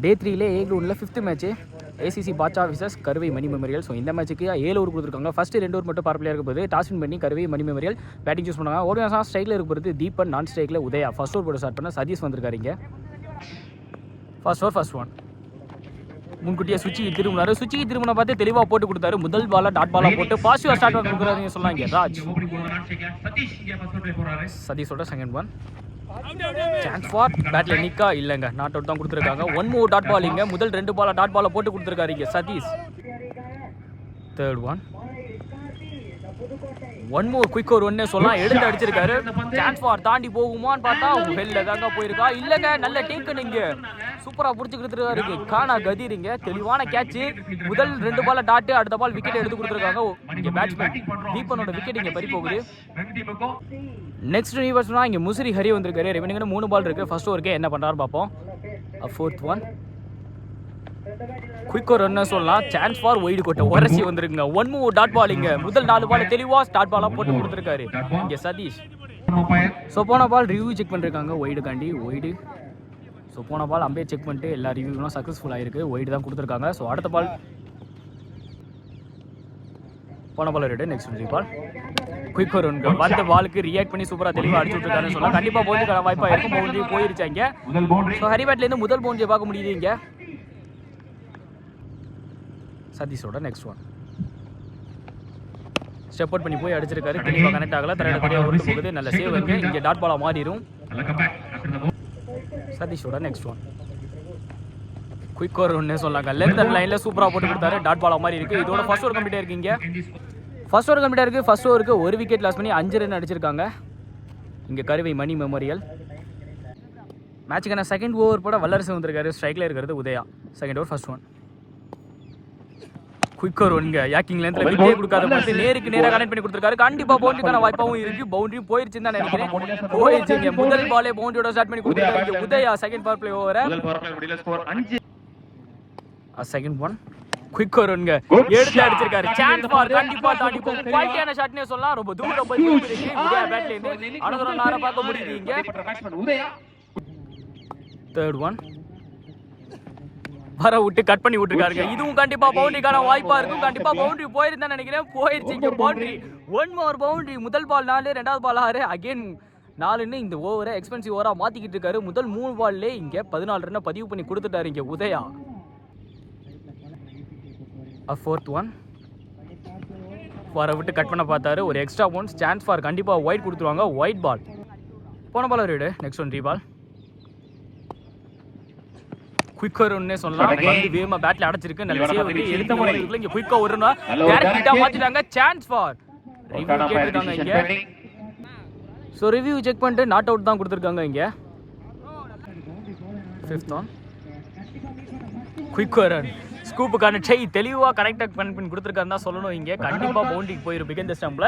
டே 3லே ஏ கிரவுண்டில் 5th match ACC Basha versus கருவை Mani memorial. So இந்த மேட்ச்சுக்கு 7 ஓவர் கொடுத்துருக்காங்க. ஃபஸ்ட்டு 2 ஓவர் மட்டும் பார்ப்பலையாக இருக்க போது டாஸ் வின் பண்ணி கருவை மணி மெமோரியல் பேட்டிங் சூஸ் பண்ணாங்க. ஒரு நிமிஷம் ஸ்ட்ரைக்கில் இருக்க போகிறது தீபன், நான் ஸ்ட்ரைக்கில் உதயா. ஃபஸ்ட் ஓவர் போட்டு ஸ்டார்ட் பண்ண சதீஷ் வந்திருக்காருங்க. ஃபர்ஸ்ட் ஒன் முன்கூட்டியே சுவிட்சுக்கு திரும்பினாரு. சுவிட்சுக்கு திரும்பின பார்த்து தெளிவாக போட்டு கொடுத்தாரு. முதல் பாலாக டாட் பாலாக போட்டு பாசிட்டிவாக ஸ்டார்ட் பண்ணி கொடுக்குறாருன்னு சொன்னாங்க ராஜ். சதீஷோட செகண்ட் ஒன் சான்ஸ் ஃபார் பேட்ல நிக்கா இல்லைங்க, நாட் அவுட் தான் கொடுத்துருக்காங்க. 1 more டாட் பால் இங்கே முதல் 2 பாலை டாட் பாலை போட்டு கொடுத்துருக்காரு இங்கே Satish. Third one 1 more quick ஒரு ஒன்னே சொல்லலாம் எடுத்து அடிச்சிருக்காரு. சான்ஸ் ஃபார் தாண்டி போகுமான்னு பார்த்தா வெளில தாங்க போயிருக்கா. இல்லைங்க நல்ல டேக்கு நீங்க சூப்பராக பிடிச்சி கொடுத்துருக்காரு. காணா கதிரிங்க தெளிவான கேட்சு. முதல் 2 பாலை டாட்டு, அடுத்த பால் விக்கெட் எடுத்து கொடுத்துருக்காங்க. இங்கே பேட்ஸ்மேன் தீபனோட விக்கெட் இங்கே பறி போகுது. நெக்ஸ்ட் யூனிவர்ஸ்னா இங்கே முசிறி ஹரி வந்திருக்காரு. ரெவனிங்னு 3 பால் இருக்குது. ஃபர்ஸ்ட் ஓவருக்கு என்ன பண்ணுறாரு பார்ப்போம். ஃபோர்த் ஒன் குயிக் ஒரு ரன்னு சொல்லலாம். சான்ஸ் ஃபார் ஒய்டு கொட்டை உரசி வந்திருக்குங்க. 1 more டாட் பால் இங்கே முதல் 4 பால் தெளிவாக ஸ்டார்ட் பாலாக போட்டு கொடுத்துருக்காரு இங்கே சதீஷ். ஸோ போன பால் ரிவ்யூ செக் பண்ணிருக்காங்க ஒய்டுக்காண்டி. ஒய்டு ஸோ போன பால் அம்பையர் செக் பண்ணிட்டு எல்லா ரிவ்யூலாம் சக்ஸஸ்ஃபுல் ஆகிருக்கு. ஒய்டு தான் கொடுத்துருக்காங்க. ஸோ அடுத்த பால் போன பால் ரெண்டு. நெக்ஸ்ட் பால் குயிக் ஒரு ரன் வந்த பாலுக்கு ரியாக்ட் பண்ணி சூப்பராக தெளிவாக அடிச்சு விட்டுருக்காருன்னு சொல்லலாம். கண்டிப்பாக பவுண்டரி வாய்ப்பாக இருக்கும். பவுண்டரி போயிருச்சு இங்கே. ஸோ ஹரிபேட்லேருந்து முதல் பவுண்டரியை பார்க்க முடியுது இங்கே சதீஷோட. நெக்ஸ்ட் ஒன் ஸ்டெப் அவுட் பண்ணி போய் அடிச்சிருக்காரு. தெளிவாக கனெக்ட் ஆகல. தரையாக ஓட்டு போகுது. நல்ல சேவ் இங்கே. இங்கே டாட் பாலாக மாறிடும் சதீஷோட. நெக்ஸ்ட் ஒன் குயிக் ஓவர் ஒன்னே சொல்லாங்க. லெஃப்ட் அண்ட் லைனில் சூப்பராக போட்டு கொடுத்தாரு. டாட் பாலாக மாதிரி இருக்குது. இதோட ஃபர்ஸ்ட் ஓவர் கம்ப்ளீட்டாக இருக்குது இங்கே. ஃபர்ஸ்ட் ஓவர் கம்ப்ளீட்டாக இருக்குது. ஃபர்ஸ்ட் ஓவருக்கு 1 விக்கெட் லாஸ் பண்ணி 5 ரன் அடிச்சிருக்காங்க இங்கே கருவை மணி மெமோரியல். மேட்சுக்கான செகண்ட் ஓவர் போட வல்லரசு வந்திருக்காரு. ஸ்ட்ரைக்கில் இருக்கிறது Udaya. Second over first one quick over ஒன்ங்க யாக்கிங்லேருந்து விக்கெட்டே கொடுக்காத பார்த்து நேருக்கு நேராக கனெக்ட் பண்ணி கொடுத்துருக்காரு. கண்டிப்பாக பவுண்டரிக்கான வாய்ப்பாகவும் இருக்குது. பவுண்டரியும் போயிருச்சுன்னு தான் நினைக்கிறேன். போயிருச்சுங்க. முதல் பாலே பவுண்டரியோட ஸ்டார்ட் பண்ணி கொடுத்துருக்காரு Udaya. Second power play over. Second one quick ஓவருங்க எடுத்து அடிச்சிருக்காரு. சான்ஸ் ஃபார் கண்டிப்பாக தாண்டி போகும். குவாலிட்டியான ஷாட்னே சொல்லலாம். ரொம்ப தூரம் போய் உதயா பேட்லேருந்து அடுத்த நேர பார்க்க முடியுது இங்கே. தேர்ட் ஒன் வர விட்டு கட் பண்ணி விட்டுருக்காருங்க. இதுவும் கண்டிப்பா பவுண்டரிக்கான வாய்ப்பா இருக்கும். கண்டிப்பா பவுண்டரி போயிருந்தா நினைக்கிறேன். போயிருச்சு இங்க பவுண்டரி. 1 more boundary. முதல் பால் 4, ரெண்டாவது பால் 6, அகைன் 4ன்னு இந்த ஓவரை எக்ஸ்பென்சிவ் ஓவரா மாத்திக்கிட்டு இருக்காரு. முதல் 3 பால்லே இங்க 14 ரன்னை பதிவு பண்ணி கொடுத்துட்டாரு இங்க உதயா. ஃபோர்த் ஒன் வர விட்டு கட் பண்ண பார்த்தாரு. ஒரு எக்ஸ்ட்ரா ஒன்ஸ் சான்ஸ் ஃபார் கண்டிப்பா ஒயிட் கொடுத்துருவாங்க. ஒயிட் பால் போன பால் ரீடு. நெக்ஸ்ட் ஒன் ரீபால் குயிக்கர் ஒன்னே சொல்லலாம். வந்து வேகமா பேட்ல அடைச்சிருக்கு. நல்ல சேவ் வந்து எடுத்த முறைக்குள்ள இங்க குயிக்கா ஒருனா டைரக்ட்டா மாத்திட்டாங்க. சான்ஸ் ஃபார் ரிவ்யூ கேட்டிருக்காங்க இங்க. சோ ரிவ்யூ செக் பண்ணிட்டு நாட் அவுட் தான் கொடுத்திருக்காங்க இங்க. ஃபிஃப்த் ஒன் குயிக்கர் ரன் ஸ்கூப்புக்கான ட்ரை தெளிவா கரெக்டா பண்ணி கொடுத்திருக்காருன்னு தான் சொல்லணும் இங்க. கண்டிப்பா பவுண்டரிக்கு போயிருக்கு இந்த ஸ்டம்ப்ல.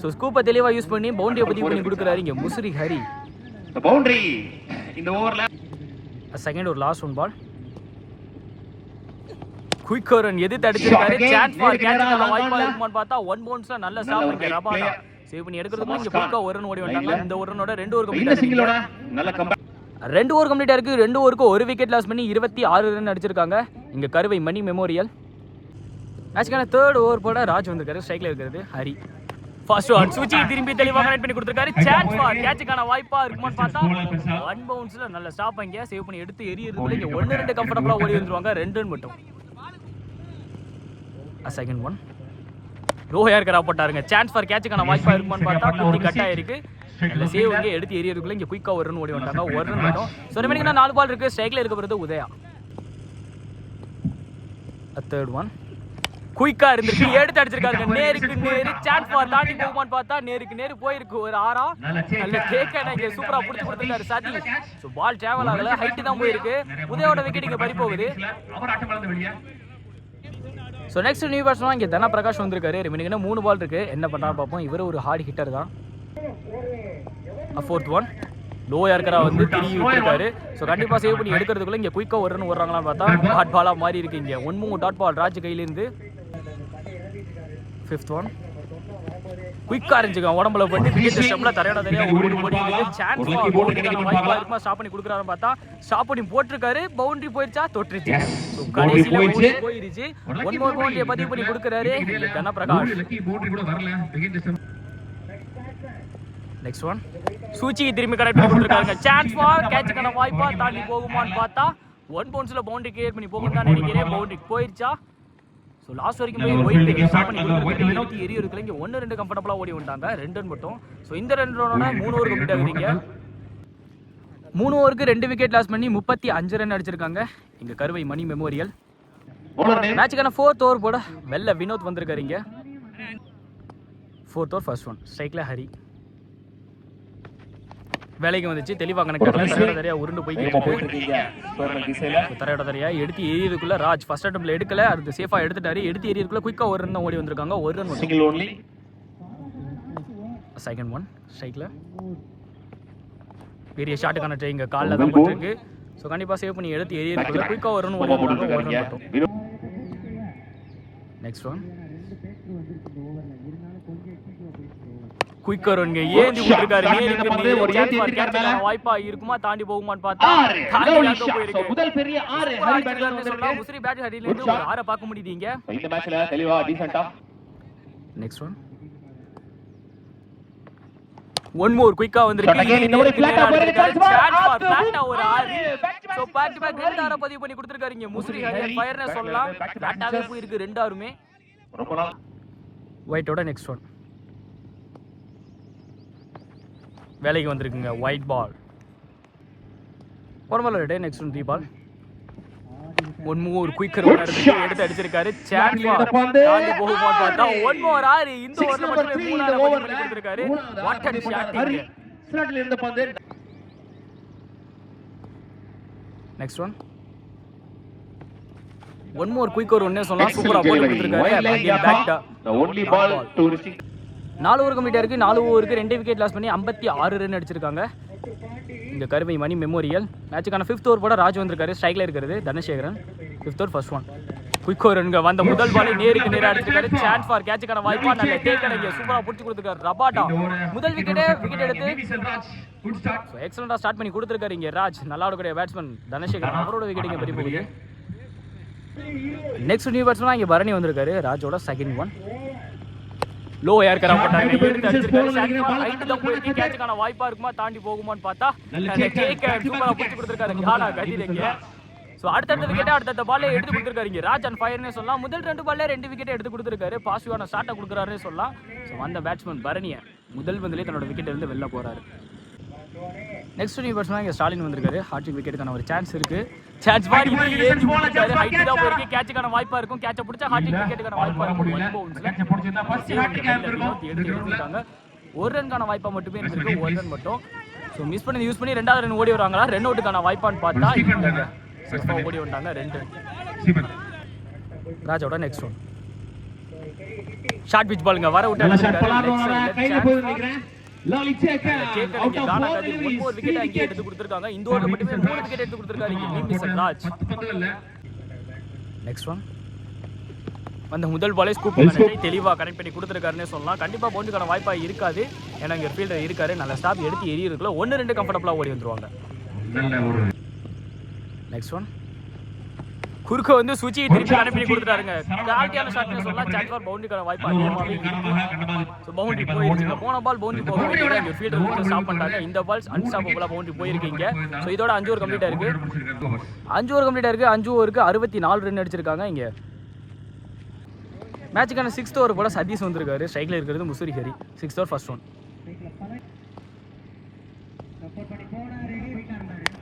சோ ஸ்கூப்பை தெளிவா யூஸ் பண்ணி பவுண்டரியை பதிவு பண்ணி கொடுக்குறாரு இங்க முசிறி ஹரி. பவுண்டரி இந்த ஓவர்ல செகண்ட் ஒரு last one ball quick run எதிர்த்து அடிச்சிருக்காரு. சான்ஸ் ஃபார் கேட்ச் வாய்ப்பா இருக்குமான்னு பார்த்தா 1 பவுன்ஸ்ல நல்ல ஸ்டாப் இங்க ரபாடா சேவ் பண்ணி எடுக்கிறதுக்கு இங்க குயிக்கா ஒரு ரன் ஓடி வந்தாங்க. இந்த ஒரு ரனோட 2 ஓவர் கம்ப்ளீட் சிங்கிளோட நல்ல கம்பேக். 2 ஓவர் கம்ப்ளீட்டா இருக்கு. 2 ஓவருக்கு 1 விக்கெட் லாஸ் பண்ணி 26 ரன் அடிச்சிருக்காங்க இங்க Karuvai Mani memorial. மேட்ச்க்கான third over போட ராஜ் வந்திருக்காரு. ஸ்ட்ரைக்ல இருக்கிறது ஹரி. ஃபர்ஸ்ட் ஒன் சுவிட்சி திரும்பி தெளிவாக கனெக்ட் பண்ணி கொடுத்திருக்காரு. சான்ஸ் ஃபார் கேட்சுக்கான வாய்ப்பா இருக்குமான்னு பார்த்தா 1 பவுன்ஸ்ல நல்ல ஸ்டாப் இங்க சேவ் பண்ணி எடுத்து எரியறதுல இங்க 1-2 கம்ஃபர்ட்டபிளா ஓடி வந்துருவாங்க. 2 ரன் மட்டும். செகண்ட் ஒன் ரோஹியா இருக்கறா போட்டாருங்க. சான்ஸ் ஃபார் கேட்சுக்கான வாய்ப்பா இருக்குமான்னு பார்த்தா குட்டி கட் ஆயிருக்கு. நல்ல சேவ் இங்க எடுத்து எரியறதுக்குள்ள இங்க குயிக்கா 1 ரன் ஓடி வந்தாங்க. 1 ரன் மட்டும். சோ ரிமைனிங் 4 பால் இருக்கு. ஸ்ட்ரைக்ல இருக்க போறது உதயா. தேர்ட் ஒன் குயிக்கா இருந்துருக்கு. எடுத்து அடிச்சிருக்காங்க. நேருக்கு நேரு சான்ஸ் ஃபார் தாண்டி போகுமான்னு பார்த்தா நேருக்கு நேரு போயிருக்கு. ஒரு 6 நல்ல கேக்கன இங்க சூப்பரா புடிச்சு கொடுத்திருக்காரு சதீஷ். சோ பால் டிராவல் ஆகல. ஹைட் தான் போயிருக்கு. உதயோட விக்கெட் இங்க பறி போகுது. சோ நெக்ஸ்ட் நியூ பேட்ஸ்மேன் இங்க தன பிரகாஷ் வந்திருக்காரு. ரிமைனிங் 3 பால் இருக்கு. என்ன பண்றாரு பாப்போம். இவரு ஒரு ஹார்ட் ஹிட்டர் தான். ஃபோர்த் ஒன் லோயா இருக்கறா வந்து திரும்பி விட்டுருக்காரு. சோ கண்டிப்பா சேவ் பண்ணி எடுக்கிறதுக்குள்ள இங்க குயிக்கா ஒரு ரன் ஓடுறாங்களான்னு பார்த்தா ஹாட் பாலா மாறி இருக்கு இங்க. 1 more டாட் பால் ராஜ் கையில இருந்து. ஃபிஃப்த் ஒன் குயிக்கா இருந்துச்சுங்க உடம்புல போட்டு விக்கெட் ஸ்டெப்ல தரையோட தரையா ஓடி போடிக்கு சான்ஸ் பவுண்டரிக்கான வாய்ப்பா இருக்குமா ஸ்டாப் பண்ணி கொடுக்குறாருன்னு பார்த்தா ஸ்டாப் பண்ணி போட்டிருக்காரு பவுண்டரி போயிடுச்சா தொட்டுருச்சு கடைசியில பவுண்டரி போயிருச்சு ஒன் மோர் பவுண்டரியை பதிவு பண்ணி கொடுக்குறாரு கனபிரகாஷ் நெக்ஸ்ட் ஒன் சூச்சிக்கு திரும்பி கரெக்ட் பண்ணி கொடுத்துருக்காங்க சான்ஸ் ஃபார் கேட்சுக்கான வாய்ப்பா தாண்டி போகுமான்னு பார்த்தா ஒன் பவுன்ஸ்ல பவுண்டரி கிரியேட் பண்ணி போகும் தான் நினைக்கிறேன் பவுண்டரி போயிடுச்சா ஸோ லாஸ்ட் வரைக்கும் போய் ஒயிட் ஸ்டாப் பண்ணி கொடுத்துருக்காங்க எரிய இருக்குல்ல இங்கே 1-2 கம்ஃபர்டபுளாக ஓடி வந்துட்டாங்க 2 ரன் மட்டும் ஸோ இந்த 2 ரனோட 3 ஓவர் கம்ப்ளீட் ஆகுறீங்க 3 ஓவருக்கு 2 விக்கெட் லாஸ் பண்ணி 35 ரன் அடிச்சிருக்காங்க இங்கே Karuvai Mani memorial மேட்சுக்கான 4th over போட வெள்ள வினோத் வந்திருக்காரு இங்கே 4th ஓவர் ஃபர்ஸ்ட் ஒன் ஸ்ட்ரைக்ல ஹரி வேலைக்கு வந்துச்சு தெளிவாக கணக்கு தரையா உருண்டு போய் தரையோட தரையா எடுத்து ஏரியதுக்குள்ள ராஜ் ஃபர்ஸ்ட் அட்டம்ப்ல எடுக்கல அது சேஃபா எடுத்துட்டாரு எடுத்து ஏரியதுக்குள்ள குயிக்கா ஒரு ரன் ஓடி வந்திருக்காங்க ஒரு ரன் செகண்ட் ஒன் ஸ்ட்ரைக்ல பெரிய ஷாட்டுக்கான ட்ரை இங்க காலில் தான் போட்டுருக்கு ஸோ கண்டிப்பா சேவ் பண்ணி எடுத்து ஏரியதுக்குள்ள குயிக்கா ஒரு ரன் ஓடி வந்தாங்க ஒரு ரன் மட்டும் நெக்ஸ்ட் ஒன் குயிக்கர் ஒன்ங்க ஏந்தி விட்டுருக்காரு நேருக்கு வாய்ப்பா இருக்குமா தாண்டி போகுமான்னு பார்த்தா தாண்டி போயிருக்கு முதல் பெரிய 6 ஹரி பேட்ல சொல்லலாம் முஸ்ரி பேட் ஹரில இருந்து ஒரு 6 பார்க்க முடியுது இங்க இந்த மேட்ச்ல தெளிவா டீசன்ட்டா நெக்ஸ்ட் ஒன் ஒன் மோர் குயிக்கா வந்திருக்கு இந்த ஒரு ஃபிளாட்டா போயிருக்கு சான்ஸ் ஃபார் ஃபிளாட்டா ஒரு 6 சோ பேக் டு பேக் ரெண்டு 6 பதிவு பண்ணி கொடுத்திருக்காரு இங்க முஸ்ரி ஹரி ஃபயர்னே சொல்லலாம் ஃபிளாட்டாவே போயிருக்கு ரெண்டு 6மே ரொம்ப நாள் ஒயிட்டோட நெக்ஸ்ட் ஒன் வேலைக்கு வந்திருக்குங்க ஒயிட் பால் ஒரு பால் டே நெக்ஸ்ட் ஒன் 3 பால் ஒன் மோர் குயிக்கர் எடுத்து அடிச்சிருக்காரு சான்ஸ் தாண்டி போகுமா பார்த்தா ஒன் மோர் 6 இந்த ஓவர்ல மட்டுமே 3 ரன் பண்ணி கொடுத்திருக்காரு வாட் அ ஷாட்டிங் ஸ்லாட்ல இருந்த பந்து next one one more quicker ஒன்னே சொல்லலாம் சூப்பரா போட்டு கொடுத்திருக்காரு again back the only ball to receive 4 over complete இருக்கு 4 ஓவருக்கு 2 விக்கெட் லாஸ் பண்ணி 56 ரன் அடிச்சிருக்காங்க இங்க Karuvai Mani memorial மேட்சுக்கான 5th over போட ராஜ் வந்திருக்காரு ஸ்ட்ரைக்ல இருக்கிறது Dhanasekaran 5th over first one quick over இங்க வந்த முதல் பால் நேருக்கு நேரா அடிச்சிருக்காரு சான்ஸ் ஃபார் கேட்சுக்கான வாய்ப்பா நல்ல டேக் அடிங்க சூப்பரா புடிச்சு கொடுத்திருக்காரு ரபாட்டா முதல் விக்கெட் எடுத்து சோ எக்ஸலென்ட்டா ஸ்டார்ட் பண்ணி கொடுத்திருக்காரு இங்க ராஜ் நல்லா ஆடக்கூடிய பேட்ஸ்மேன் தனசேகரன் அவரோட விக்கெட் இங்க பெரிய போகுது நெக்ஸ்ட் நியூ பேட்ஸ்மேன் இங்க பரணி வந்திருக்காரு ராஜோட செகண்ட் ஒன் லோ ஏர் கரா போட்டாங்க எடுத்து அடிச்சிருக்காரு ரைட் தான் போய் கேட்சுக்கான வாய்ப்பா இருக்குமா தாண்டி போகுமான்னு பார்த்தா கேக்க சூப்பரா புடிச்சு கொடுத்திருக்காரு கானா கதிரங்க சோ அடுத்த விக்கெட் பால்ல எடுத்து கொடுத்திருக்காரு இங்க ராஜ் அண்ட் ஃபயர்னே சொல்லலாம் முதல் 2 பால்ல 2 விக்கெட் எடுத்து கொடுத்திருக்காரு பாசிட்டிவான ஸ்டார்ட்டை கொடுக்குறாருன்னு சொல்லலாம் சோ அந்த பேட்ஸ்மேன் பரணிய முதல் பந்திலே தன்னோட விக்கெட் இருந்து வெளில போறாரு நெக்ஸ்ட் நியூ பேட்ஸ்மேன் இங்க ஸ்டாலின் வந்திருக்காரு ஹார்ட்ரிக் விக்கெட்டுக்கான ஒரு சான்ஸ் இருக்கு சான்ஸ் பாடி ஏஞ்சி போட்டாரு ஹைட் தான் போயிருக்கு கேட்சுக்கான வாய்ப்பா இருக்கும் கேட்ச பிடிச்சா ஹார்ட்ரிக் விக்கெட்டுக்கான வாய்ப்பா இருக்கும் ஒன் பவுன்ஸ்ல கேட்ச பிடிச்சிருந்தா ஃபர்ஸ்ட் ஹார்ட்ரிக் இருக்கும் எடுத்துட்டாங்க ஒரு ரன்கான வாய்ப்பா மட்டுமே இருக்கு ஒரு ரன் மட்டும் சோ மிஸ் பண்ணி யூஸ் பண்ணி ரெண்டாவது ரன் ஓடி வராங்களா ரன் அவுட்டுக்கான வாய்ப்பான்னு பார்த்தா இல்லங்க சிக்ஸ் ஓடி வந்தாங்க 2 ராஜோட நெக்ஸ்ட் ஒன் ஷார்ட் பிட்ச் பாலுங்க வர விட்டு கையில போய் நினைக்கிறேன் லாலி சேக் அவுட் ஆஃப் கானா கதி ஒன் மோர் விக்கெட் அங்கே எடுத்து கொடுத்திருக்காங்க இந்த ஓவர்ல மட்டுமே 3 விக்கெட் எடுத்து கொடுத்திருக்காரு இங்க மிஸ்டர் ராஜ் நெக்ஸ்ட் ஒன் அந்த முதல் பாலே ஸ்கூப் பண்ணி தெளிவா கனெக்ட் பண்ணி கொடுத்திருக்காருன்னு சொல்லலாம் கண்டிப்பா பவுண்டரிக்கான வாய்ப்பா இருக்காது ஏன்னா இங்க ஃபீல்டர் இருக்காரு நல்ல ஸ்டாப் எடுத்து எரியறதுக்குள்ள 1-2 கம்ஃபர்ட்டபிளா ஓடி வந்துருவாங்க நெக்ஸ்ட் ஒன் குறுக்க வந்து சுச்சி திருப்பி அனுப்பி கொடுத்துட்டாருங்க குவாலிட்டியான ஷாட்னு சொல்லலாம் சான்ஸ் ஃபார் பவுண்டரிக்கான வாய்ப்பு அதிகமாகவே இருக்கு ஸோ பவுண்டரி போயிருச்சுங்க போன பால் பவுண்டரி போக வேண்டியது இங்கே ஃபீல்டர் வந்து ஸ்டாப் பண்ணிட்டாங்க இந்த பால்ஸ் அன்ஸ்டாப்பபிளாக பவுண்டரி போயிருக்கீங்க ஸோ இதோட 5 ஓவர் கம்ப்ளீட் ஆயிருக்கு 5 ஓவர் கம்ப்ளீட் ஆயிருக்கு 5 ஓவருக்கு 64 ரன் அடிச்சிருக்காங்க இங்கே மேட்சுக்கான 6th ஓவர் போல சதீஷ் வந்திருக்காரு ஸ்ட்ரைக்ல இருக்கிறது Mussoorie Hari 6th over first one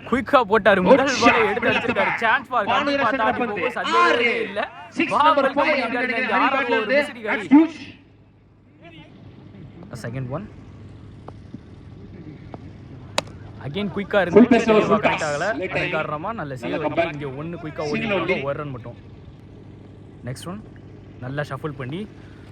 குயிக்கா போட்டாரு முதல் பால் எடுத்து அடிச்சிருக்காரு சான்ஸ் ஃபார் கண்டிப்பா தாண்டி போகும் சந்தேகமே இல்ல 6 நம்பர் 5 யாரோ ஒரு Misri Hari second one again குயிக்கா இருந்து கரெக்ட் ஆகல அது காரணமா நல்ல சேவ் இங்க ஒன்னு குயிக்கா ஓடி ஒரு ரன் மட்டும் நெக்ஸ்ட் ஒன் நல்லா ஷஃபிள் பண்ணி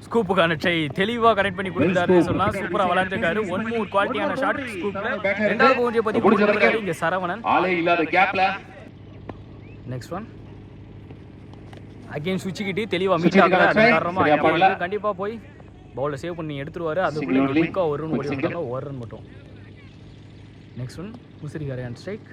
ஸ்கூப்புக்கான ட்ரை தெளிவா கனெக்ட் பண்ணி கொடுத்தாருன்னு சொன்னா சூப்பரா விளையாண்டுருக்காரு ஒன் மூர் குவாலிட்டியான ஷாட் ஸ்கூப்ல ரெண்டாவது பவுண்டரியை பத்தி கொடுத்திருக்காரு இங்க சரவணன் ஆளே இல்லாத கேப்ல நெக்ஸ்ட் ஒன் அகைன் சுவிட்ச் கிட்டி தெளிவா மீட் ஆகல அது காரணமா கண்டிப்பா போய் பவுலை சேவ் பண்ணி எடுத்துருவாரு. அதுக்குள்ளே குயிக்காக ஒரு ரன் ஓடி வந்தாங்க, ஒரு ரன் மட்டும். நெக்ஸ்ட் ஒன் முசிறிகாரி ஆன் ஸ்ட்ரைக்.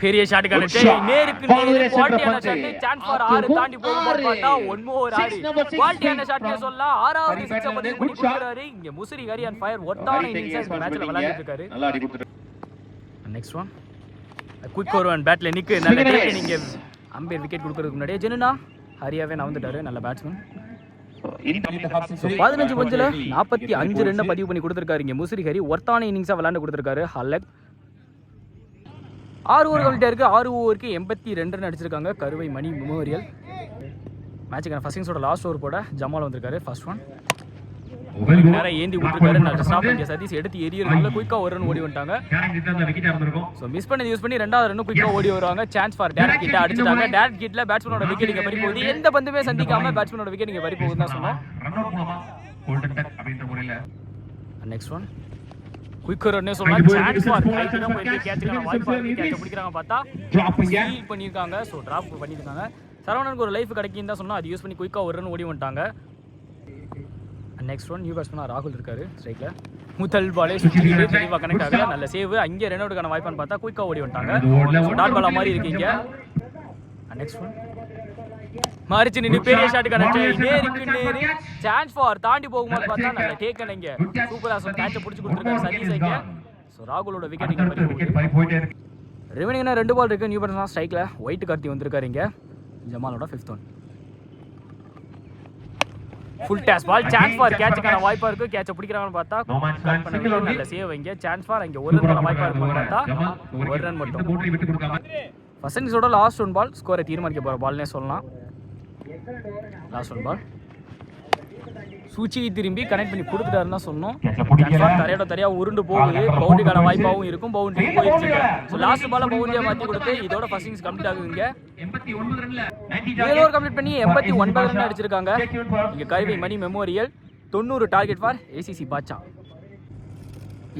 பெரிய ஷாட் கனெக்ட், நேருக்கு நேர் குவாலிட்டியான ஷாட். சான்ஸ் ஃபார் 6 தாண்டி போகும்போது பார்த்தா ஒன் மோர் 6 குவாலிட்டியான ஷாட்னே சொல்லலாம். 6வது சிக்ஸை பதிவு பண்ணி கொடுக்குறாரு இங்க முசிறிகாரி ஆன் ஃபயர். ஒட்டான இன்னிங்ஸ் இந்த மேட்ச்ல விளையாடிட்டு இருக்காரு. நல்லா அடி கொடுத்துட்டாரு. நெக்ஸ்ட் ஒன் குயிக் ஒரு ஒன் பேட்ல நிக்கு. நல்ல டேக். நீங்க அம்பையர் விக்கெட் கொடுக்கறதுக்கு முன்னாடியே ஜெனுனா ஹரியாவே நவந்துட்டாரு. நல்ல பேட்ஸ்மேன். 15 பஞ்சில் 45 ரன் பதிவு பண்ணி கொடுத்துருக்காரு இங்க முசிறிகாரி. ஒர்த்தான இன்னிங்ஸா விளையாண்டு கொடுத்துருக்காரு. ஹலக் 6 ஓவர் கம்ப்ளீட் இருக்கு. 6 ஓவருக்கு 82 ரன் அடிச்சிருக்காங்க. கருவை Mani memorial. மேட்சுக்கான first இன்னிங்ஸோட last over போட ஜமால் வந்திருக்காரு. ஃபர்ஸ்ட் ஒன் நேரம் ஏந்தி விட்டுருக்காரு. நல்ல ஸ்டாப். இங்கே சதீஷ் எடுத்து எரியறதுக்குள்ள குயிக்காக ஒரு ரன் ஓடி வந்துட்டாங்க. ஸோ மிஸ் பண்ணி யூஸ் பண்ணி 2வது ரன் குயிக்காக ஓடி வருவாங்க. சான்ஸ் ஃபார் டேரக்ட் கிட்ட அடிச்சிட்டாங்க. டேரக்ட் கிட்ல பேட்ஸ்மேனோட விக்கெட் இங்கே பறி போகுது. எந்த பந்துமே சந்திக்காம பேட்ஸ்மேனோட விக்கெட் இங்கே பறி போகுதுன்னு தான் சொன்னோம். நெக்ஸ்ட் ஒன் குயிக் ரன்னே சொல்லலாம். சான்ஸ் ஃபார் கைக்கு தான் போயிருக்கு. கேட்சுக்கான வாய்ப்பு இருக்கு. கேட்ச் பிடிக்கிறாங்க பார்த்தா ஸ்டீல் பண்ணியிருக்காங்க. ஸோ டிராப் பண்ணியிருக்காங்க. சரவணனுக்கு ஒரு லைஃப் கிடைக்குன்னு தான் சொன்னோம். அது யூஸ் பண்ணி குயிக்காக ஒரு ரன் ஓடி வந்துட்டாங்க. நெக்ஸ்ட் ஒன் நியூ பேட்ஸ்மேன் ராகுல் இருக்காரு ஸ்ட்ரைக்ல. முதல் பாலே சுற்றிட்டு தெளிவாக கனெக்ட் ஆகல. நல்ல சேவ். அங்கே ரன் அவுட்டுக்கான வாய்ப்பான்னு பார்த்தா குயிக்காக ஓடி வந்துட்டாங்க. டாட் பாலா மாதிரி இருக்கீங்க. நெக்ஸ்ட் ஒன் மாறிச்சு நின்று பெரிய ஷாட் கனெக்ட். நேருக்கு நேரு சான்ஸ் ஃபார் தாண்டி போகும்போது பார்த்தா நல்ல டேக் இங்க சூப்பரா கேட்சை பிடிச்சி கொடுத்துருக்காரு சதீஷ் இங்க. ஸோ ராகுலோட விக்கெட் இங்கே போகுது. ரிமைனிங்னா 2 பால் இருக்கு. நியூ பேட்ஸ்மேன் ஸ்ட்ரைக்ல ஒயிட் கார்த்தி வந்திருக்காரு இங்க. ஜமாலோட 5th one. Full toss ball. Chance for கேட்சுக்கான வாய்ப்பா இருக்கு. கேட்சை பிடிக்கிறாங்கன்னு பார்த்தா கட் பண்ண நல்ல சேவ் இங்க. சான்ஸ் ஃபார் அங்க ஒரு ரன் வாய்ப்பா இருக்குன்னு பார்த்தா ஒரு ரன் மட்டும். ஃபர்ஸ்ட் இன்னிங்ஸோட லாஸ்ட் ஒன் பால் ஸ்கோரை தீர்மானிக்க போற பால்னே சொல்லலாம். லாஸ்ட் ஒன் பால் சூச்சி திரும்பி கனெக்ட் பண்ணி கொடுத்துட்டாருன்னு தான் சொன்னோம். தரையோட தரையா உருண்டு போகுது. பவுண்டரிக்கான வாய்ப்பாகவும் இருக்கும். பவுண்டரி போயிடுச்சு. ஸோ லாஸ்ட் பால பவுண்டரியா மாற்றி கொடுத்து இதோட ஃபர்ஸ்ட் இன்னிங்ஸ் கம்ப்ளீட் ஆகுதுங்க. 7 ஓவர் கம்ப்ளீட் பண்ணி 89 ரன் அடிச்சிருக்காங்க இங்க Karuvai Mani memorial. 90 target for ACC Baasha.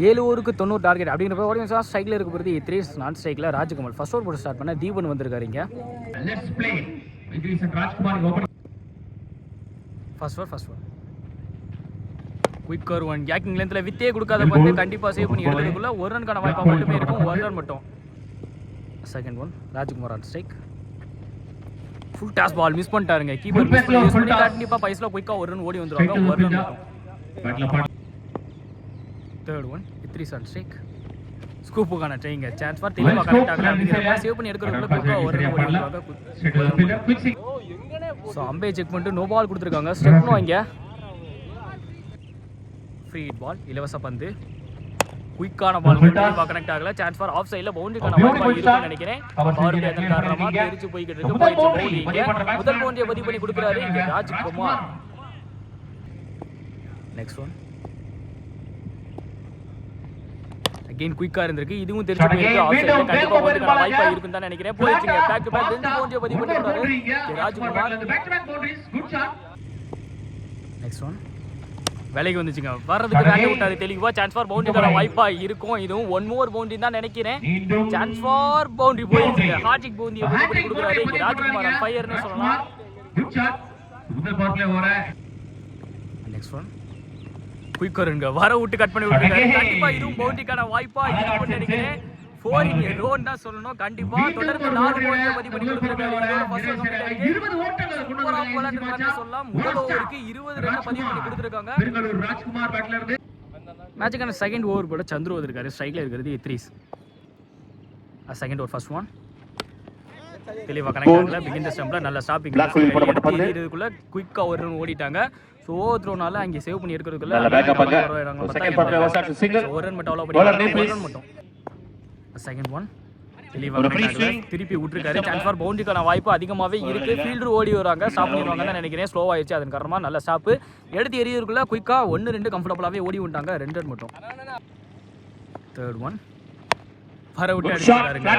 7 ஓவருக்கு 90 டார்கெட் அப்படிங்கிற ஓடிங் ஸ்ட்ரைக்ல இருக்க போகிறது 3 நான் ஸ்ட்ரைக்ல ராஜ்குமார். ஃபர்ஸ்ட் ஓவர் போட்டு ஸ்டார்ட் பண்ண தீபன் வந்திருக்காரு இங்க. ஃபர்ஸ்ட் ஓவர் குயிக் ஒன் கேக்கிங் லென்த்ல வித்தே கொடுக்காத வந்து கண்டிப்பா சேவ் பண்ணி எடுக்கிறதுக்குள்ள ஒரு ரன்கான வாய்ப்பா மட்டுமே இருக்கும். ஒரு ரன் மட்டும். Second one Rajkumar on strike. Full toss ball miss பண்ணிட்டாருங்க. கீப்பர் மிஸ் பண்ணி யூஸ் பண்ணி கண்டிப்பா பைஸ்ல குயிக்கா ஒரு ரன் ஓடி வந்துருவாங்க. ஒரு ரன் மட்டும். Third one Idris on strike. ஸ்கூப்புக்கான ட்ரைங்க சான்ஸ் ஃபார் தெளிவா கனெக்ட் ஆகல அப்படிங்கறத சேவ் பண்ணி எடுக்கிறதுக்குள்ள குயிக்கா ஒரு ரன் ஓடி வந்துருவாங்க. ஸோ அம்பே செக் பண்ணிட்டு நோ பால் கொடுத்துருக்காங்க. ஸ்டெப்னோ இங்க ஃப்ரீ பால் இலவச பந்து. குயிக்கான பால் தெளிவா கனெக்ட் ஆகல. சான்ஸ் ஃபார் ஆஃப் சைடுல பவுண்டரிக்கான வாய்ப்பு இருக்குன்னு நினைக்கிறேன். பவர் பிளே அதன் காரணமா தெரிச்சு போயிட்டு இருக்கு. பவுண்டரி முதல் பவுண்டரியை பதிவு பண்ணி கொடுக்குறாரு இங்க ராஜ்குமார். நெக்ஸ்ட் ஒன் அகைன் குயிக்கா இருந்திருக்கு. இதுவும் தெரிஞ்சு போயிருக்கு. ஆஃப் சைடுல கண்டிப்பா பவுண்டரிக்கான வாய்ப்பா இருக்குன்னு தான் நினைக்கிறேன். போயிடுச்சுங்க. பேக் டு பேக் 2 பவுண்டரியை பதிவு பண்ணி கொடுத்தாரு ராஜ்குமார். நெக்ஸ்ட் ஒன் வேலைக்கு வந்துச்சுங்க. வர்றதுக்கு வேலை விட்டாரு தெளிவா. சான்ஸ் ஃபார் பவுண்டரிக்கான வாய்ப்பா இருக்கும். இதுவும் ஒன் மோர் பவுண்டரி தான் நினைக்கிறேன். சான்ஸ் ஃபார் பவுண்டரி போயிடுச்சுங்க. ஹார்டிக் பவுண்டரியை பதிவு பண்ணி கொடுக்குறாரு இங்க ராஜ்குமார். ஃபயர்னு சொல்லலாம். நெக்ஸ்ட் ஒன் குயிக் வருங்க. வர விட்டு கட் பண்ணி விட்டுருக்காரு. கண்டிப்பா இதுவும் பவுண்டரிக்கான வாய்ப்பா இருக்கும்னு நினைக்கிறேன். 4 in row தான் சொல்லணும். கண்டிப்பா தொடர்ந்து 4 பவுண்டரியை பதிவு பண்ணி கொடுத்துருக்காரு. இதோட ஃபர்ஸ்ட் கம்ப்ளீட் ஆயிருக்கு. சூப்பரா விளையாண்டுருக்காருன்னு சொல்லலாம். முதல் ஓவருக்கு 20 ரன் பதிவு பண்ணி கொடுத்துருக்காங்க. மேட்சுக்கான செகண்ட் ஓவர் போட சந்துரு வந்திருக்காரு. ஸ்ட்ரைக்ல இருக்கிறது Idris. Second over first one தெளிவா கனெக்ட் ஆகல. பிகின் தி ஸ்டம்ப்ல நல்ல ஸ்டாப்பிங் இதுக்குள்ள குயிக்கா ஒரு ரன் ஓடிட்டாங்க. சோ ஓவர் த்ரோனால அங்க சேவ் பண்ணி எடுக்கிறதுக்குள்ள ஒரு ரன் மட்டும் அவ்வளவு பண்ணி ஒரு ரன் மட்டும். செகண்ட் ஒன் தெளிவா திருப்பி விட்டுருக்காரு. சான்ஸ் ஃபார் பவுண்டரிக்கான வாய்ப்பு அதிகமாகவே இருக்கு. ஃபீல்டர் ஓடி வராங்க. ஸ்டாப் பண்ணிடுவாங்கன்னு நினைக்கிறேன். ஸ்லோ ஆயிடுச்சு. அதன் காரணமா நல்ல ஸ்டாப்பு எடுத்து எரியதுக்குள்ள குயிக்கா 1-2 கம்ஃபர்டபுளாகவே ஓடி விட்டாங்க. 2 ரன் மட்டும். தேர்ட் ஒன் வர விட்டு அடிச்சிருக்காருங்க.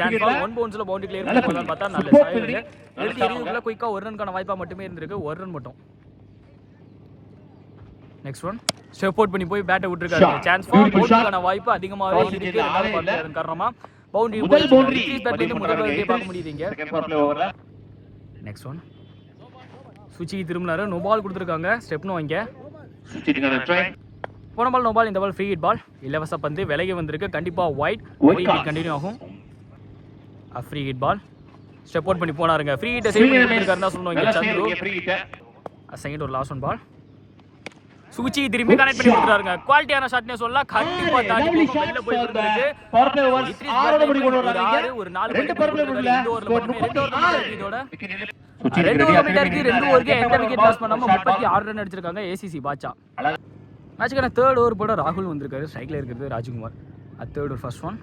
சான்ஸ் ஃபார் 1 பவுன்ஸ்ல பவுண்டரி கிளியர் பண்ணலாம்னு பார்த்தா நல்ல சாயிலுங்க. எடுத்து எரியதுக்குள்ள குயிக்கா 1 ரன்கான வாய்ப்பா மட்டுமே இருந்திருக்கு. 1 ரன் மட்டும். நெக்ஸ்ட் ஒன் ஸ்டெப் அவுட் பண்ணி போய் பேட்டை விட்டுருக்காரு. சான்ஸ் ஃபார் பவுண்டரிக்கான வாய்ப்பு அதிகமாகவே இருக்கு. அதன் காரணமா பவுண்டரி முதல் பவுண்டரி பார்க்க முடியுதுங்க. நெக்ஸ்ட் ஒன் சுச்சி திரும்பினாரு. நோ பால் கொடுத்துருக்காங்க. ஸ்டெப்னு வாங்க. Suchi gonna try. போன பால் நோ பால். இந்த பால் ஃப்ரீ ஹிட் பால். இலவச பந்து விலகி வந்திருக்கு. கண்டிப்பா ஒயிட். ஃப்ரீ ஹிட் கண்டினியூ ஆகும். Free hit ball. Step out பண்ணி போனாருங்க. ஃப்ரீ ஹிட் சேவ் பண்ணிருக்காருன்னு தான் சொல்லுவாங்க சந்துரு. Free hit. செகண்ட் ஒரு லாஸ்ட் ஒன் பால். சுச்சி திரும்பி கனெக்ட் பண்ணி கொடுத்துறாருங்க. குவாலிட்டியான ஷாட்னே சொல்லலாம். கண்டிப்பா தாண்டி போகும். வெளில போய் இருந்திருக்கு. பவர் பிளே ஓவர் 6 படி கொண்டு வராங்க. ஒரு 4 ரெண்டு பவர் பிளே உள்ள இந்த ஓவர்ல மட்டுமே 2 ஓவர் இதோட 2 ஓவர் கம்ப்ளீட் ஆயிருக்கு. 2 ஓவருக்கு எந்த விக்கெட் லாஸ் பண்ணாம 36 ரன் அடிச்சிருக்காங்க ஏசிசி பாட்சா. மேட்ச்க்கான தேர்ட் ஓவர் போட ராகுல் வந்திருக்காரு. ஸ்ட்ரைக்ல இருக்குது Rajkumar. Third over first one.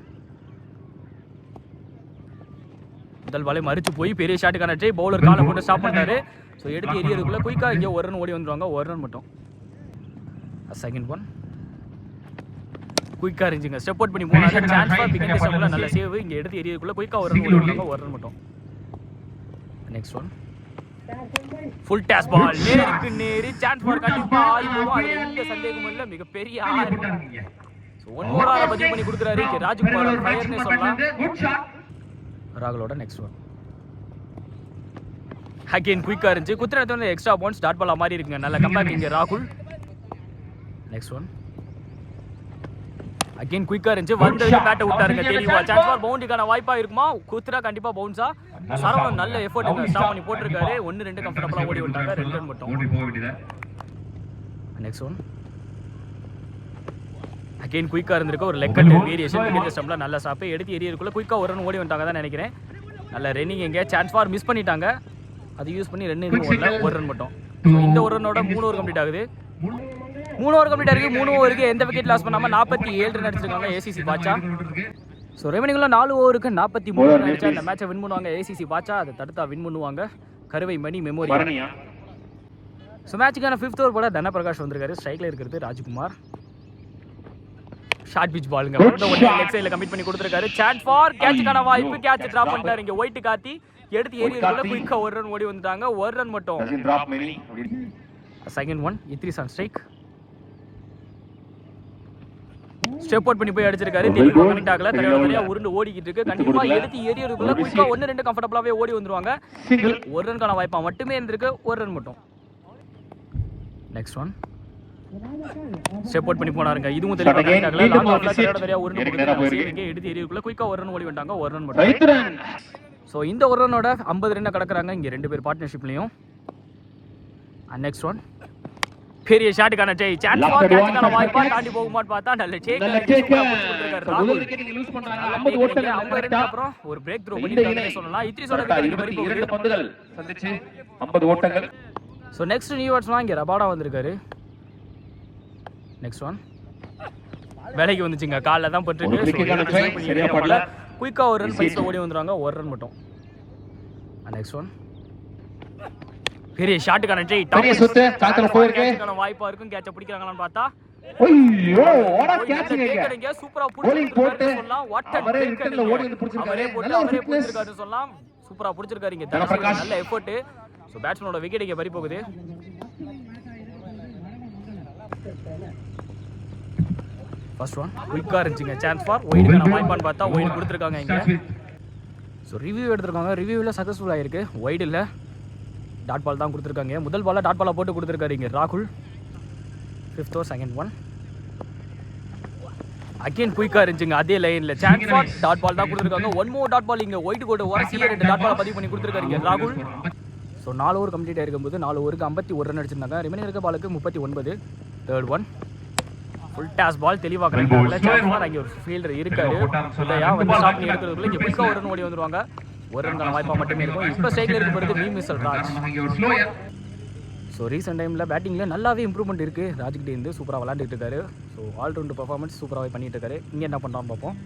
முதல் பாலே மறிச்சு போய் பெரிய ஷாட்டுக்கான ட்ரை. பவுலர் காலை போட்டு ஸ்டாப் பண்ணாரு. ஸோ எடுத்து எரியறதுக்குள்ள குயிக்கா இங்கே ஒரு ரன் ஓடி வந்துருவாங்க. ஒரு ரன் மட்டும். செகண்ட் ஒன் குயிக்கா இருந்துச்சுங்க. ஸ்டெப் அவுட் பண்ணி போனாங்க. சான்ஸ் ஃபார் பிகன் டிஸ்டர்ப்ல நல்ல சேவ். இங்க எடுத்து எரியறதுக்குள்ள குயிக்கா ஒரு ரன் ஓடி வந்துருவாங்க. ஒரு ரன் மட்டும். Next one full toss ball. நேருக்கு நேரி சான்ஸ் ஃபார் கண்டிப்பா ஆல் போகும். அது எந்த சந்தேகமும் இல்ல. மிகப்பெரிய ஆறு. ஸோ ஒன் மோர் ஆரை பதிவு பண்ணி கொடுக்குறாரு ராஜ்குமார். ஃபயர்னே சொல்லலாம். ராகுலோட நெக்ஸ்ட் ஒன் அகைன் குயிக்கா இருந்துச்சு. குத்துறது வந்து எக்ஸ்ட்ரா பவுன்ஸ் டாட் பால் மாதிரி இருக்குங்க. நல்ல கம்பேக் இங்க ராகுல். நெக்ஸ்ட் ஒன் அகைன் குயிக்கா இருந்துச்சு. வந்து பேட்டை விட்டாருங்க. தெளிவா சான்ஸ் ஃபார் பவுண்டரிக்கான வாய்ப்பா இருக்குமா? குத்துறா கண்டிப்பா பவுன்ஸா. சரவணன் நல்ல எஃபோர்ட் ஸ்டாப் பண்ணி போட்டிருக்காரு. 1-2 கம்ஃபர்டபுளா ஓடி விட்டாங்க. 2 ரன் மட்டும். நெக்ஸ்ட் ஒன் அகைன் குயிக்கா இருந்திருக்கு. ஒரு லெக் கட் வேரியேஷன் விக்கெட் ஸ்டம்ப்ல நல்ல ஸ்டாப். எடுத்து எரியறதுக்குள்ள குயிக்கா ஒரு ரன் ஓடி வந்துட்டாங்க தான் நினைக்கிறேன். நல்ல ரன்னிங் எங்க சான்ஸ் ஃபார் மிஸ் பண்ணிட்டாங்க. அது யூஸ் பண்ணி 2 இன்னும் ஓடல. ஒரு ரன் மட்டும். இந்த ஒரு ரன்னோட 3 ஓவர் கம்ப்ளீட் ஆகுது. 3 ஓவர் கம்ப்ளீட் ஆயிருக்கு. 3 ஓவருக்கு எந்த விக்கெட் லாஸ் பண்ணாம 47 ரன் அடிச்சிருக்காங்க ஏசிசி பாட்சா. ஸோ ரெமினிங்ல 4 ஓவருக்கு 43 ரன் அடிச்சா இந்த மேட்சை வின் பண்ணுவாங்க ஏசிசி பாட்சா. அதை தடுத்தா வின் பண்ணுவாங்க கருவை மணி மெமோரியல். ஸோ மேட்சுக்கான 5th ஓவர் போல தனபிரகாஷ் வந்திருக்காரு. ஸ்ட்ரைக்ல இருக்கிறது ராஜ்குமார். ஷார்ட் பிச் பாலுங்க. லெக் சைடுல கமிட் பண்ணி கொடுத்திருக்காரு. சான்ஸ் ஃபார் கேட்ச்க்கான வாய்ப்பு. கேட்ச் டிராப் பண்ணிட்டாரு இங்க ஒயிட் காத்தி. எடுத்து ஏரியக்குள்ள குயிக்கா ஒரு ரன் ஓடி வந்துட்டாங்க. ஒரு ரன் மட்டும். Second one Idris on strike. Step out பண்ணி போய் அடிச்சிருக்காரு. தெளிவா கனெக்ட் ஆகல. தரையா உருண்டு ஓடிக்கிட்டு இருக்கு. கண்டிப்பா எடுத்து ஏரியக்குள்ள குயிக்கா 1-2 கம்ஃபர்டபுளாவே ஓடி வந்துருவாங்க. ஒரு ரன்கான வாய்ப்பா மட்டுமே இருந்திருக்கு. ஒரு ரன் மட்டும். நெக்ஸ்ட் ஒன் ஸ்டெப் அவுட் பண்ணி போனாருங்க. இதுவும் தெளிவா கனெக்ட் ஆகல. லாங் ஆஃப்ல தரையா உருண்டு போகுது. இங்க எடுத்து ஏரியக்குள்ள குயிக்கா ஒரு ரன் ஓடி வந்துட்டாங்க. ஒரு ரன் மட்டும். ஸோ இந்த ஒரு ரன்னோட 50 ரன் கடக்குறாங்க இங்கே 2 பேர் பார்ட்னர்ஷிப்லையும். நெக்ஸ்ட் ஒன் பெரிய ஷாட்டுக்கான டே. சான்ஸ் ஃபார் கேட்ச்க்கான வாய்ப்பா தாண்டி போகுமான்னு பார்த்தா நல்ல டேக் கொடுத்திருக்காரு ராகுல். 50 ரன்க்கு அப்புறம் ஒரு பிரேக் த்ரோ பண்ணிட்டாங்கன்னு சொல்லலாம். இத்ரிஸோட விக்கெட் பறி போகுது. பந்துகள் சந்திச்சு 50 ஓட்டங்கள். ஸோ நெக்ஸ்ட் நியூ பேட்ஸ்மேன் இங்கே ரபாடா வந்திருக்காரு. நெக்ஸ்ட் ஒன் வேலைக்கு வந்துச்சுங்க. காலில் தான் பட்டிருக்கு. குயிக்கா ஒரு ரன் பைஸ்ல ஓடி வந்துருவாங்க. ஒரு ரன் மட்டும். நெக்ஸ்ட் ஒன் பெரிய ஷாட்டுக்கான ட்ரை. பெரிய சுத்து காத்துல போயிருக்கு. வாய்ப்பா இருக்கும். கேட்ச பிடிக்கறாங்களான்னு பார்த்தா ஐயோ ஓட கேட்ச்ங்க. சூப்பரா bowling போட்டு சொல்லலாம். வாட் அ அவரே விக்கெட்ல ஓடி வந்து புடிச்சிருக்காரு. நல்ல ஒரு ஃபிட்னஸ் சொல்லலாம். சூப்பரா புடிச்சிருக்காரு இங்க. நல்ல எஃபோர்ட். சோ பேட்ஸ்மேனோட விக்கெட் இங்க பறி போகுது. ஃபர்ஸ்ட் ஒன் குயிக்கா இருந்துச்சுங்க. சான்ஸ் ஃபார் ஒயிடுக்கான வாய்ப்பான்னு பார்த்தா ஒயிட் கொடுத்துருக்காங்க இங்க. ஸோ ரிவ்யூ எடுத்திருக்காங்க. ரிவ்யூவில் சக்ஸஸ்ஃபுல் ஆயிருக்கு. ஒயிட் இல்லை டாட் பால் தான் கொடுத்துருக்காங்க. முதல் பாலில் டாட் பாலாக போட்டு கொடுத்துருக்காரு இங்கே ராகுல். 5th over second one again குயிக்காக இருந்துச்சுங்க. அதே லைனில் சான்ஸ் ஃபார் டாட் பால் தான் கொடுத்துருக்காங்க. 1 more டாட் பால் இங்கே ஒயிட் கோட் உரசியே 2 டாட் பாலை பதிவு பண்ணி கொடுத்துருக்காரு இங்கே ராகுல். ஸோ 4 ஓவர் கம்ப்ளீட் ஆயிருக்கும்போது 4 ஓவருக்கு 51 ரன் அடிச்சிருந்தாங்க. ரிமைனிங் இருக்க பாலுக்கு 39. Third one full toss ball தெளிவாக கரெக்ட் ஆகல. சான்ஸ் ஃபார் அங்கே ஒரு ஃபீல்டர் இருக்காரு. உதயா வந்து ஸ்டாப் பண்ணி எடுக்கிறதுக்குள்ள இங்கே குயிக்காக ஒரு ரன் ஓடி வந்துருவாங்க. ஒரு ரன்கான வாய்ப்பா மட்டுமே இருக்கும். இப்போ ஸ்ட்ரைக்ல இருக்கப்படுது மீ மிஸ்டர் ராஜ். ஸோ ரீசெண்ட் டைமில் பேட்டிங்கில் நல்லாவே இம்ப்ரூவ்மெண்ட் இருக்குது. ராஜ்கிட்டே இருந்து சூப்பராக விளாண்டுட்டு இருக்காரு. ஸோ ஆல்ரவுண்ட் பர்ஃபார்மன்ஸ் சூப்பராகவே பண்ணிட்டு இருக்காரு. இங்கே என்ன பண்ணுறான்னு பார்ப்போம்.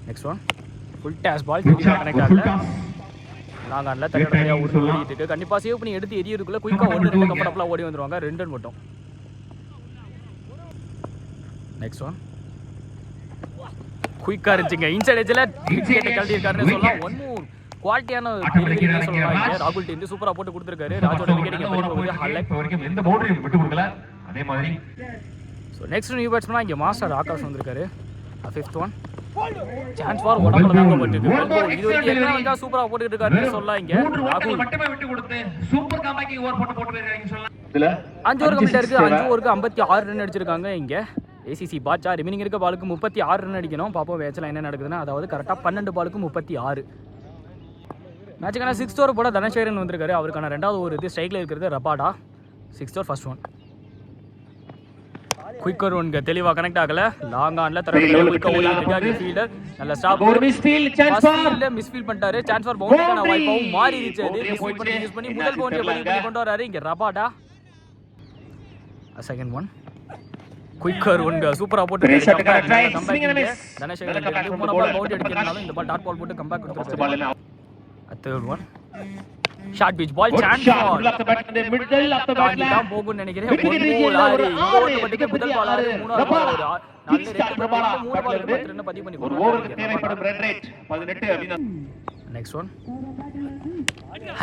Next one full toss ball connect ஆகல. லாங் ஆன்ல தரையா உருண்டு ஓடிட்டு இருக்கு. கண்டிப்பாக சேவ் பண்ணி எடுத்து எரியதுக்குள்ள குயிக்காக 1-2 கம்ஃபர்டபுளாக ஓடி வந்துருவாங்க. 2 ரன் மட்டும். நெக்ஸ்ட் ஒன் குயிக்கா இருந்துச்சுங்க. இன்சைட் எட்ஜ்ல கழட்டி இருக்காருன்னு சொல்லலாம். 1 more குவாலிட்டியான டெலிவரி சொல்லலாம். ராகுல் டீம் சூப்பரா போட்டு கொடுத்திருக்காரு. ராஜோட விக்கெட் இங்க பறி போகுது. ஹைலைட் வரைக்கும் எந்த பவுண்டரியும் விட்டு கொடுக்கல. அதே மாதிரி சோ நெக்ஸ்ட் நியூ பேட்ஸ்மேன் இங்க மாஸ்டர் ஆகாஷ் வந்திருக்காரு. 5th ஒன் சான்ஸ் ஃபார் உடம்புல தாங்க பட்டுருக்கு. இது வரைக்கும் எத்தனை வந்தா சூப்பரா போட்டுட்டு இருக்காருன்னு சொல்லலாம். இங்க ராகுல் மட்டுமே விட்டு கொடுத்து சூப்பர் காம்பேக்கிங் ஓவர் போட்டு போயிருக்காங்க சொல்லலாம். இதுல 5 ஓவர் கம்ப்ளீட் இருக்கு. 5 ஓவருக்கு 56 ரன் அடிச்சிருக்காங்க. இங்க ஏசிசி பாட்சா ரிமைனிங் இருக்க பாலுக்கு 36 ரன் அடிக்கணும். பாப்போம் மேட்ச்ல என்ன நடக்குதுன்னா, அதாவது கரெக்டா 12 பாலுக்கு 36. மேட்சுக்கான 6th ஓவர் போட தனசேகரன் வந்திருக்காரு. அவருக்கான 2வது ஓவர் இது. ஸ்ட்ரைக்ல இருக்கிறது Rabada. 6th over first one. Quicker ஒன்ங்க தெளிவா கனெக்ட் ஆகல. லாங் ஆன்ல தரப்புல குயிக்கா ஓடி இருக்காரு ஃபீல்டர். நல்ல ஸ்டாப். ஒரு மிஸ்ஃபீல் சான்ஸ் ஃபார் மிஸ்ஃபீல் பண்ணிட்டாரு. சான்ஸ் ஃபார் பவுண்டரிக்கான வாய்ப்பாவும் மாறிடுச்சு. அது மிஸ்ஃபீல் பண்ணி யூஸ் பண்ணி முதல் பவுண்டரி பண்ணி கொண்டு வராரு இங்க ரபாடா. Second one. குயிக்கர் ஒன்ங்க சூப்பரா போட்டு தனசேகரன் மூணு பால் பவுண்டரி அடிக்கிறதுனால இந்த பால் டாட் பால் போட்டு கம்பேக் கொடுத்துருக்காரு. Third one. Short pitch ball chance for middle off the bat தான் போகும்னு நினைக்கிறேன். முதல் பால் ஆறு மூணாவது பால் ஒரு 4 2 பால் 3 பால் 22 பதிவு பண்ணி ஒரு ஓவருக்கு தேவைப்படும் ரன் ரேட் 18 அப்படினா. Next one.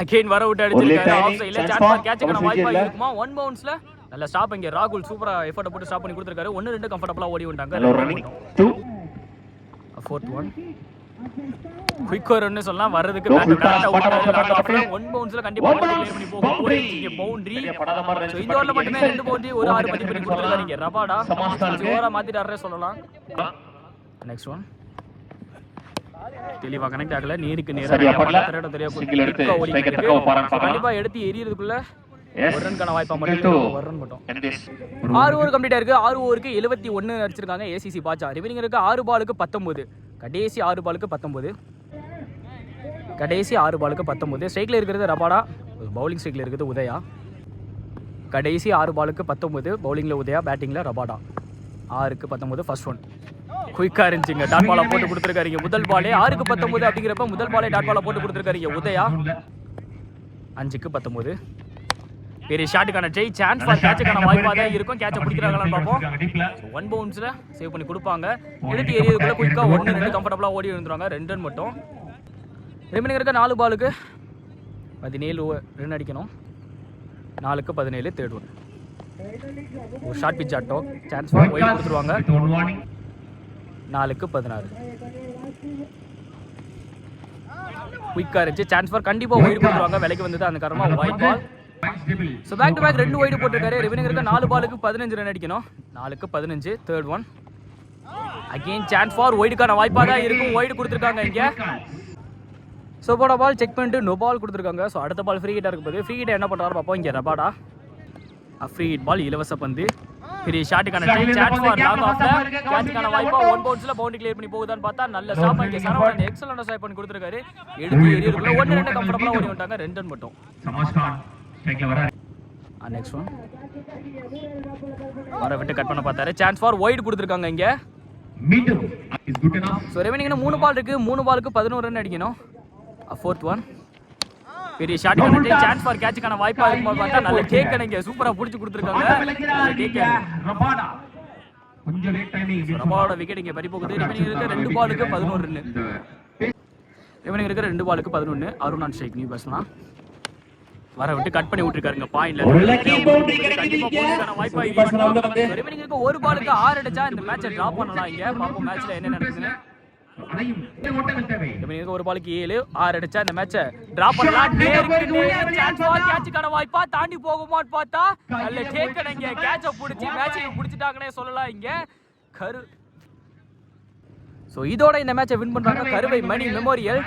அகைன் வர விட்டு அடிச்சிருக்காரு. ஆஃப் சைடுல சான்ஸ் ஃபார் கேட்ச்க்கான வாய்ப்பா இருக்குமா? ஒன் பவுன்ஸ்ல நல்ல ஸ்டாப். இங்க ராகுல் சூப்பரா எஃபோர்ட் போட்டு ஸ்டாப் பண்ணி கொடுத்திருக்காரு. 1-2 கம்ஃபர்ட்டபிளா ஓடி வந்தாங்க. 2 4th ஒன். குயிக்கர் ரன் சொல்லலாம். வரதுக்கு பேட் கரெக்ட்டா ஓடுறாரு. ஒன் பவுன்ஸ்ல கண்டிப்பா கிளியர் பண்ணி போகும். இங்க பவுண்டரி. சோ இந்த ஓவர்ல மட்டுமே 2 பவுண்டரி ஒரு 6 பதிவு பண்ணி கொடுத்திருக்காரு இங்க ரபாடா. ஓவரா மாத்திட்டாரே சொல்லலாம். Next one. தெளிவா கனெக்ட் ஆகல. நேருக்கு நேரா தெரியா கண்டிப்பா எடுத்து எரியறதுக்குள்ள ஒரு ரன்கான வாய்ப்பா மட்டும் ஒரு ரன் மட்டும். 6 ஓவர் கம்ப்ளீட் ஆயிருக்கு. 6 ஓவருக்கு 71 அடிச்சிருக்காங்க ஏசிசி பாட்சா. ரிமைனிங் இருக்கு 6 பாலுக்கு 19. கடைசி 6 பாலுக்கு 19. கடைசி 6 பாலுக்கு 19. ஸ்ட்ரைக்ல இருக்கிறது ரபாடா. பவுலிங் ஸ்ட்ரைக்ல இருக்குது உதயா. கடைசி 6 பாலுக்கு 19. பவுலிங்ல உதயா, பேட்டிங்ல ரபாடா. 6க்கு 19 first one. குயிக்கா இருந்துச்சுங்க. டாட் பாலா போட்டு கொடுத்துருக்காரு. முதல் பாலே 6க்கு 19 அப்படிங்கிறப்ப முதல் பாலே டாட் பாலா போட்டு கொடுத்துருக்காரு உதயா. 5க்கு 19. பெரிய ஷாட்டுக்கான ட்ரை. சான்ஸ் ஃபார் கேட்சுக்கான வாய்ப்பா தான் இருக்கும். கேட்சை பிடிக்கிறாங்களான்னு பார்ப்போம். ஒன் பவுன்ஸ்ல சேவ் பண்ணி கொடுப்பாங்க. எடுத்து ஏரியாவுக்குள்ள குயிக்கா 1-2 கம்ஃபர்ட்டபிளா ஓடி வந்துருவாங்க. 2 ரன் மட்டும். ரிமைனிங் இருக்க 4 பாலுக்கு 17 ரன் அடிக்கணும். 4க்கு 17 தேர்ட் ஒன். ஒரு short pitch auto. Chance for white கொடுத்துருவாங்க. 4க்கு 16. குயிக்கா இருந்துச்சு. சான்ஸ் ஃபார் கண்டிப்பா ஒயிட் கொடுத்துருவாங்க. விலைக்கு வந்தது அந்த காரணமா wide ball. So back to back 2 wide போட்டுருக்காரு. ரிமைனிங் இருக்க 4 பாலுக்கு 15 ரன் அடிக்கணும். 4க்கு 15 third one. Again chance for ஒயிடுக்கான வாய்ப்பா தான் இருக்கும். ஒயிடு கொடுத்துருக்காங்க இங்க. சோ போட பால் செக் பண்ணிட்டு நோ பால் கொடுத்துருக்காங்க. சோ அடுத்த பால் ஃப்ரீ ஹிட்டா இருக்கு போது. ஃப்ரீ ஹிட் என்ன பண்றாரு பாப்போம். இங்க ரபாடா ஃப்ரீ ஹிட் பால் இலவச பந்து. பெரிய ஷாட்டுக்கான சான்ஸ் ஃபார் லாங் ஆஃப்ல கேட்ச்க்கான வாய்ப்பா ஒன் பவுன்ஸ்ல பவுண்டரி கிளியர் பண்ணி போகுதான்னு பார்த்தா நல்ல ஸ்டாப் இங்க சரவணன் எக்ஸலென்ட் ஸ்டாப் பண்ணி கொடுத்துருக்காரு. எடுத்து ஏரியாக்குள்ள 1-2 கம்ஃபர்ட்டபிளா ஓடி வந்துட்டாங்க. 2 ரன் மட்டும். Next one. வர விட்டு கட் பண்ண பார்த்தாரு. சான்ஸ் ஃபார் ஒயிட் கொடுத்துருக்காங்க இங்க. சோ ரிமைனிங் 3 பால் இருக்கு. 3 பாலுக்கு 11 ரன் அடிக்கணும். 4th one. பெரிய ஷாட் கனெக்ட். சான்ஸ் ஃபார் கேட்ச்க்கான வாய்ப்பா இருக்கும்போது பார்த்தா நல்ல டேக் கனெக்ட் சூப்பரா புடிச்சு கொடுத்துருக்காங்க. ரபாடா கொஞ்சம் லேட் டைமிங். ரபாடா விக்கெட் இங்க பறி போகுது. ரிமைனிங் இருக்க 2 பாலுக்கு 11 ரன். ரிமைனிங் இருக்க 2 பாலுக்கு 11. Arun on strike. நியூ பேசலாம். வர விட்டு கட் பண்ணி விட்டுருக்காருங்க பாயிண்ட்ல. வாய்ப்பா ரிமைனிங் இருக்க 1 பாலுக்கு 6 அடிச்சா இந்த மேட்சை டிரா பண்ணலாம். இங்க பாப்போம் மேட்ச்ல என்ன நடக்குதுன்னு. ரிமைனிங் இருக்க 1 பாலுக்கு 7 6 அடிச்சா இந்த மேட்சை டிரா பண்ணலாம். சான்ஸ் ஃபார் கேட்ச்க்கான வாய்ப்பா தாண்டி போகுமான்னு பார்த்தா நல்ல டேக் கணங்க. கேட்சை பிடிச்சி மேட்சை பிடிச்சிட்டாங்கன்னே சொல்லலாம் இங்க. கரு சோ இதோட இந்த மேட்சை வின் பண்றாங்க கருவை மணி மெமோரியல்.